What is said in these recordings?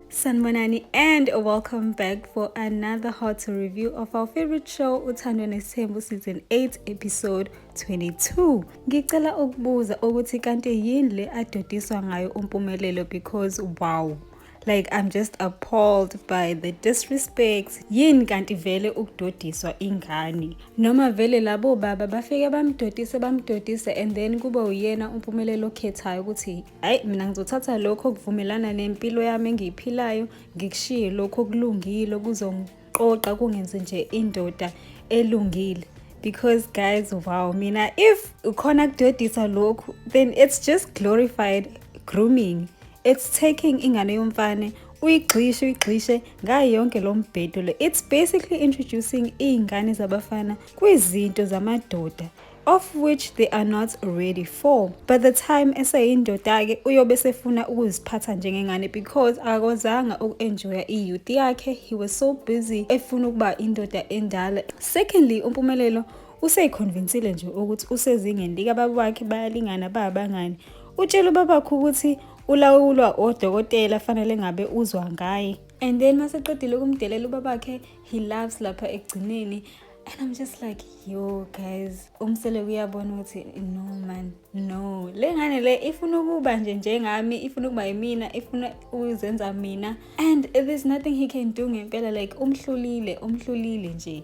Sanibonani and welcome back for another hot review of our favorite show Uthandwa Nesithembu season 8 episode 22. Ngicela ukubuza ukuthi kanti yini le adodiswa ngayo uMpumelelo because wow. Like I'm just appalled by the disrespect. Yini kanti vele ukudodiswa ingane. Noma vele labo baba bafike bamdodise and then kuba uyena uMpumelelo okhethayo ukuthi hayi mina ngizothatha lokho okuvumelana nempilo yami engiyiphilayo ngikushiye lokho okulungile kuzongiqoqa kungenze nje indoda elungile. Because guys, wow, mina if ukhona kudodisa lokhu then it's just glorified grooming. It's taking ingane yomfane uyigxishe ngayo yonke lo mbhedo le. It's basically introducing ingane zabafana kwizinto zamadoda of which they are not ready for. By the time eseyindoda ke uyobe sefuna ukuziphatha njengengane because akozanga ukuenjoya iyouth yakhe. He was so busy efuna ukuba indoda endala. Secondly, uMpumelelo useyiconvincile nje ukuthi usezingeni lika baba wakhe bayalingana babangani. Utshela babakho ukuthi ulawulwa odokotela fanele ngabe uzwa ngaye. And then maseqedile ukumdelela ubabakhe, he laughs lapha egcineni. And I'm just like, yo guys, umsele uyabona ukuthi no man, no. Le ngane le ifuna ukuba nje njengami, ifuna ukuba yimina, ifuna ukuzenza mina. And there's nothing he can do ngempela, like umhlulile nje.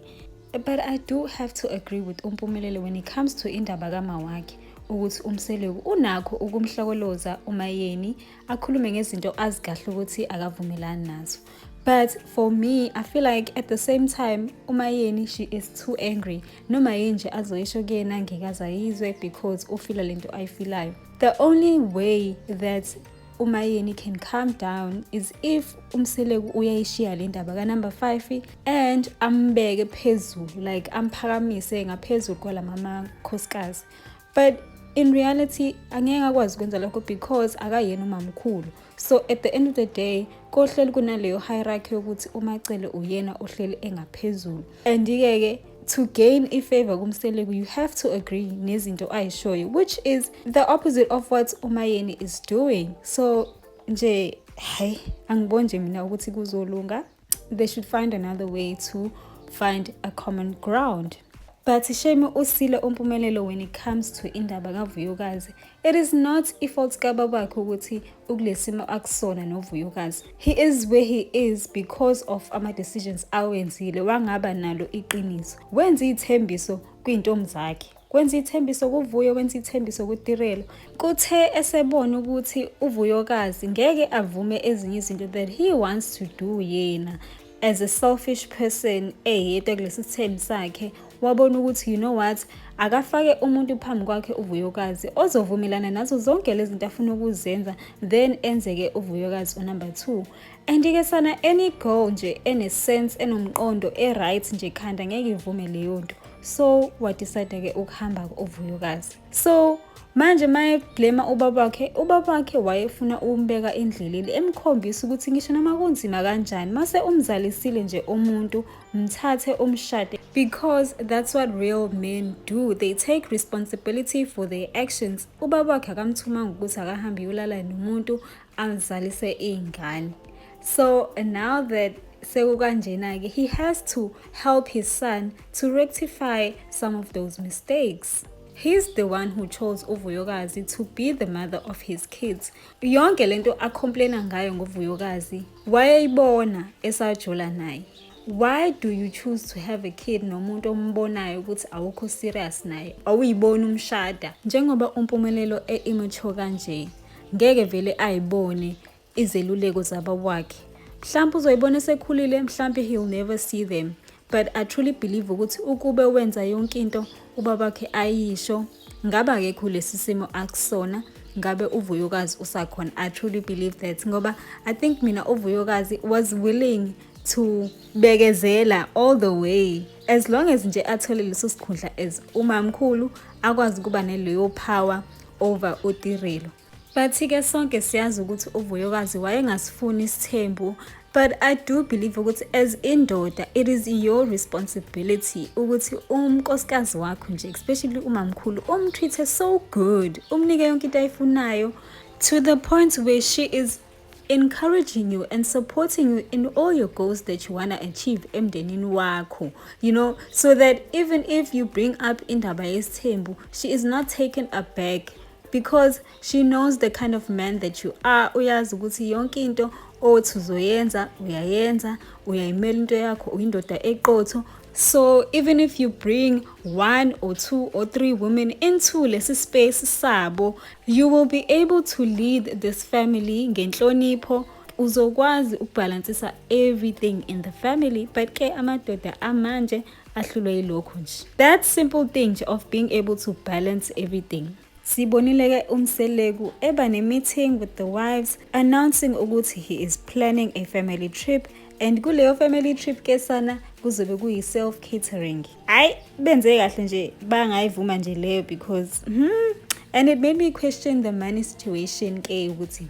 But I do have to agree with uMpumelelo when it comes to indaba kama wakhe. Ukuthi umseleku unakho ukumhlokoloza uMayeni akhulume ngezinto azikahle ukuthi akavumelani nazo. But for me, I feel like at the same time uMayeni, she is too angry. Noma yinje azoyisho kuyena ngekazayizwe because ufila lento ayifilayo. The only way that uMayeni can calm down is if umseleku uyayishiya le ndaba ka number 5 and ambeke phezulu, like amphakamise ngaphezulu kwala mama khosikazi. But in reality, angeke akwazi ukwenza lokho because akayena umamkhulu. So at the end of the day, kohleli kunaleyo hierarchy ukuthi uMacele uyena ohleli engaphezulu. And ke to gain a favor kumseleku, you have to agree nezinto ayishoyo, which is the opposite of what uMayeni is doing. So nje hey, angiboni nje mina ukuthi kuzolunga. They should find another way to find a common ground. But shame usile uMpumelelo when it comes to indaba kaVuyokazi. It is not ifault kababakhe ukuthi ukulesimo akusona noVuyokazi. He is where he is because of ama decisions awenzile wangaba nalo iqiniso. Wenza ithembiso kwintombi zakhe. Wenza ithembiso kuVuyo, wenza ithembiso kuTirelo. Kuthe esebona ukuthi uVuyokazi ngeke avume ezinye izinto that he wants to do yena as a selfish person eyedwa kulesi sithembi sakhe. Wabona ukuthi you know what, akafake umuntu phambi kwakhe uVuyokazi ozovumelana nazo zonke lezi zinto afuna ukuzenza, then enzeke uVuyokazi number 2. And ke sana any girl nje ene sense enomqondo right nje khanda ngeke ivume leyo nto. So what decide ke ukuhamba uVuyokazi. So manje maye blame ubabakhe wayefuna umbeka endleleni emkhombisa ukuthi ngisho noma kunzima kanjani mase umzalisile nje umuntu mthathe umshade, because that's what real men do. They take responsibility for their actions. Ubabakhe akamthuma ukuthi akahambe yolala nomuntu amzalise ingane. So now that sekukanjena ke, he has to help his son to rectify some of those mistakes. He's the one who chose uVuyokazi to be the mother of his kids. Yonke lento acomplaina ngayo ngoVuyokazi wayeyibona esajula naye. Why do you choose to have a kid nomuntu ombonayo ukuthi awukho serious naye, awuyibona umshada? Njengoba uMpumelelo immature kanje, ngeke vele ayibone izeluleko zabawakhe. Mhlawumbe uzoyibona sekhulile, mhlawumbe he'll never see them. But I truly believe ukuthi ukube wenza yonke into ubabakhe ayisho, ngaba akekho lesi simo akusona, ngabe uVuyokazi usakhona. I truly believe that ngoba I think mina uVuyokazi was willing to bekezela all the way as long as nje athole leso sikhundla as umamkhulu, akwazi kuba neleyo power over uTirelo. But ke sonke siyazi ukuthi uVuyokazi wayengasifuni isithembu. But I do believe ukuthi as indoda, it is your responsibility ukuthi unkosikazi wakho nje, especially umamkhulu, umtreat so good, umnike yonke into ayifunayo to the point where she is encouraging you and supporting you in all your goals that you want to achieve emndenini wakho, so that even if you bring up indaba yesithembu, she is not taken aback because she knows the kind of man that you are. Uyazi ukuthi yonke into othi uzoyenza uyayenza, uyayimela into yakho, uyindoda eqotho. So even if you bring 1 or 2 or 3 women into lesi space sabo, you will be able to lead this family ngenhlonipho. Uzokwazi ukubalansisa everything in the family, but ke amadoda amanje ahlulwe yilokho nje. That simple thing of being able to balance everything. Sibonile ke uMseleku eba ne-meeting with the wives announcing ukuthi he is planning a family trip, and kuleyo family trip ke sana kuzobe kuyi self catering. Hayi benze kahle nje bangayivuma nje leyo because and it made me question the money situation ke ukuthi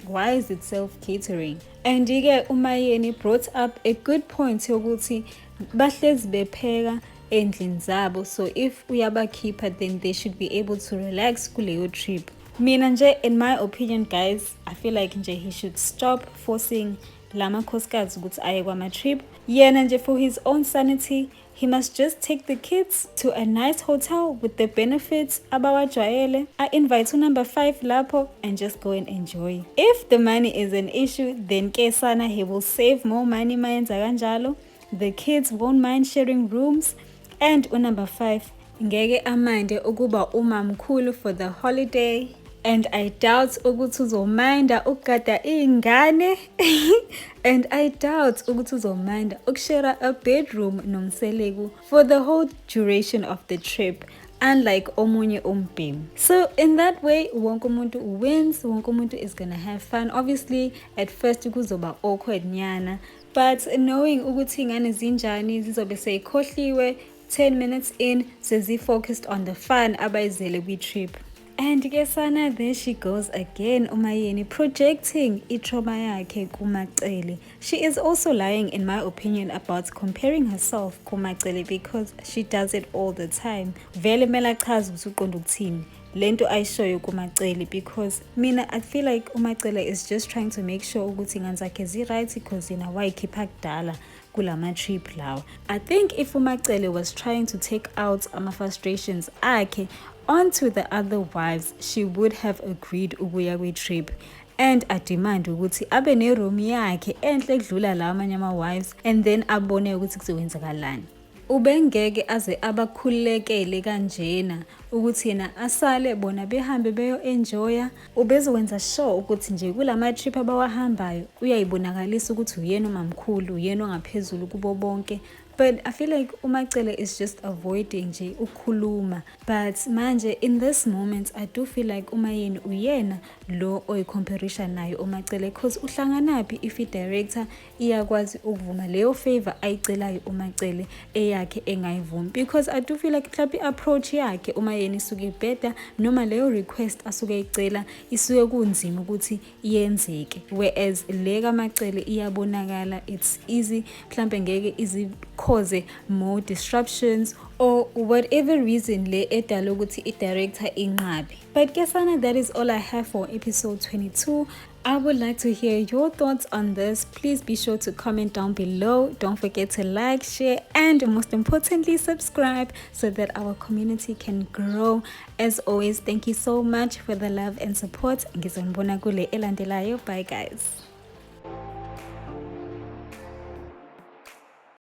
why is it self catering? And ke uMayeni brought up a good point yokuthi bahlezi bepheka endlini zabo, so if uyabakhipha then they should be able to relax kuleyo trip. Mina nje in my opinion guys, I feel like nje he should stop forcing lama khosikazi ukuthi aye kwama trip. Yena nje for his own sanity, he must just take the kids to a nice hotel with the benefits abawajwayele. I invite number 5 lapho and just go and enjoy. If the money is an issue, then ke sana he will save more money mayenza kanjalo. The kids won't mind sharing rooms, and number 5 ngeke amande ukuba umamkhulu for the holiday. And I doubt ukuthi uzominda ukugada ingane and I doubt ukuthi uzominda ukushare a bedroom noMseleku for the whole duration of the trip, unlike omunye umbhemu. So in that way wonke umuntu wins, wonke umuntu is gonna have fun. Obviously at first kuzoba awkward nyana, but knowing ukuthi ingane zinjani zizobe seyikhohliwe 10 minutes in, sezi-focused on the fun abayizele kwi-trip. And ke sana, there she goes again, uMayeni projecting itrauma yakhe kuMacele. She is also lying in my opinion about comparing herself kuMacele because she does it all the time. Vele mela chaza ukuthi uqonda ukuthini lento ayishoyo kuMacele, because mina I feel like uMacele is just trying to make sure ukuthi ingane zakhe zi-right because yena wayikhipha kudala kulama trip lawa. I think if uMacele was trying to take out ama frustrations akhe onto the other wives, she would have agreed ukuya kwi-trip and ademand ukuthi abe ne-room yakhe enhle edlula la amanye ama-wives, and then abone ukuthi kuzowenzakalani. Ubengeke aze abakhululekele kanjena ukuthi yena asale bona behambe beyo enjoya. Ubezokwenza sure ukuthi nje kulama trip abawahambayo uyayibonakalisa ukuthi uyena umamkhulu, uyena ongaphezulu kubo bonke. But I feel like uMacele is just avoiding nje ukukhuluma. But manje in this moment I do feel like uMayeni uyena lo oyicomparisha nayo uMacele, because uhlanganaphi if i-director iyakwazi ukuvuma leyo favor ayicelayo uMacele eyakhe engayivumi, because I do feel like mhlawumbe i-approach yakhe uMayeni isuke better, noma leyo request asuke icela isuke kunzima ukuthi iyenzeke, whereas le kaMacele iyabonakala it's easy, mhlawumbe ngeke izi cause more disruptions or whatever reason le edala ukuthi i-director inqabe. But kesana, that is all I have for episode 22. I would like to hear your thoughts on this. Please be sure to comment down below. Don't forget to like, share, and most importantly subscribe so that our community can grow. As always, thank you so much for the love and support. Ngizonibona kule elandelayo. Bye guys.